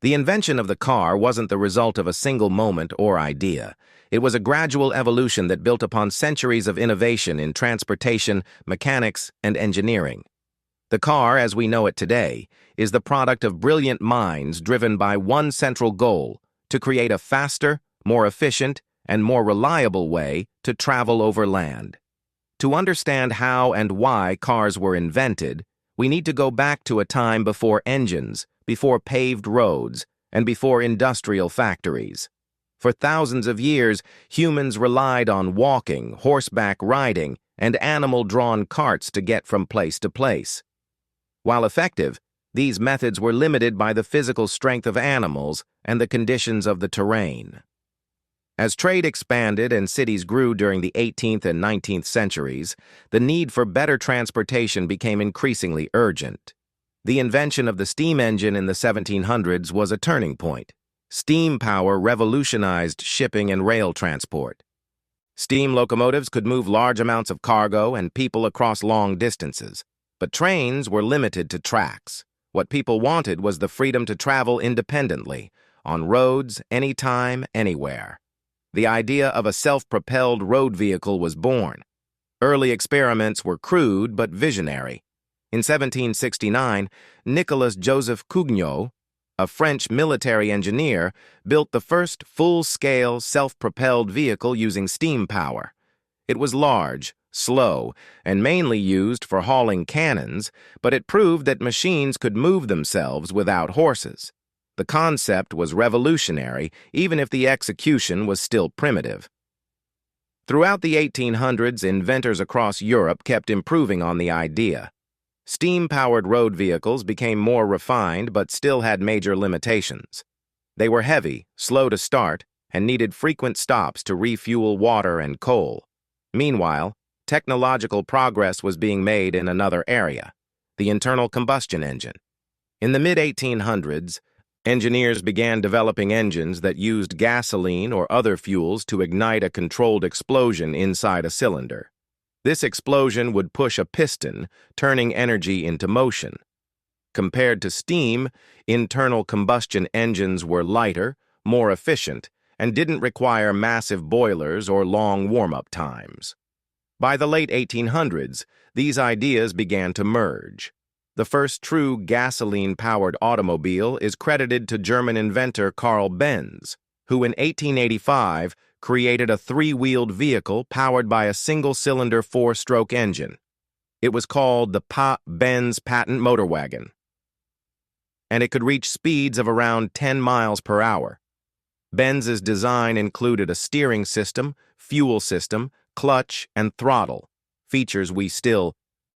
The invention of the car wasn't the result of a single moment or idea. It was a gradual evolution that built upon centuries of innovation in transportation, mechanics, and engineering. The car, as we know it today, is the product of brilliant minds driven by one central goal: to create a faster, more efficient, and more reliable way to travel over land. To understand how and why cars were invented, we need to go back to a time before engines, before paved roads, and before industrial factories. For thousands of years, humans relied on walking, horseback riding, and animal-drawn carts to get from place to place. While effective, these methods were limited by the physical strength of animals and the conditions of the terrain. As trade expanded and cities grew during the 18th and 19th centuries, the need for better transportation became increasingly urgent. The invention of the steam engine in the 1700s was a turning point. Steam power revolutionized shipping and rail transport. Steam locomotives could move large amounts of cargo and people across long distances, but trains were limited to tracks. What people wanted was the freedom to travel independently, on roads, anytime, anywhere. The idea of a self-propelled road vehicle was born. Early experiments were crude but visionary. In 1769, Nicolas Joseph Cugnot, a French military engineer, built the first full-scale self-propelled vehicle using steam power. It was large, slow, and mainly used for hauling cannons, but it proved that machines could move themselves without horses. The concept was revolutionary, even if the execution was still primitive. Throughout the 1800s, inventors across Europe kept improving on the idea. Steam-powered road vehicles became more refined but still had major limitations. They were heavy, slow to start, and needed frequent stops to refuel water and coal. Meanwhile, technological progress was being made in another area: the internal combustion engine. In the mid-1800s, engineers began developing engines that used gasoline or other fuels to ignite a controlled explosion inside a cylinder. This explosion would push a piston, turning energy into motion. Compared to steam, internal combustion engines were lighter, more efficient, and didn't require massive boilers or long warm-up times. By the late 1800s, these ideas began to merge. The first true gasoline-powered automobile is credited to German inventor Carl Benz, who in 1885 created a three-wheeled vehicle powered by a single-cylinder four-stroke engine. It was called the Benz Patent Motor Wagon, and it could reach speeds of around 10 miles per hour. Benz's design included a steering system, fuel system, clutch, and throttle, features we still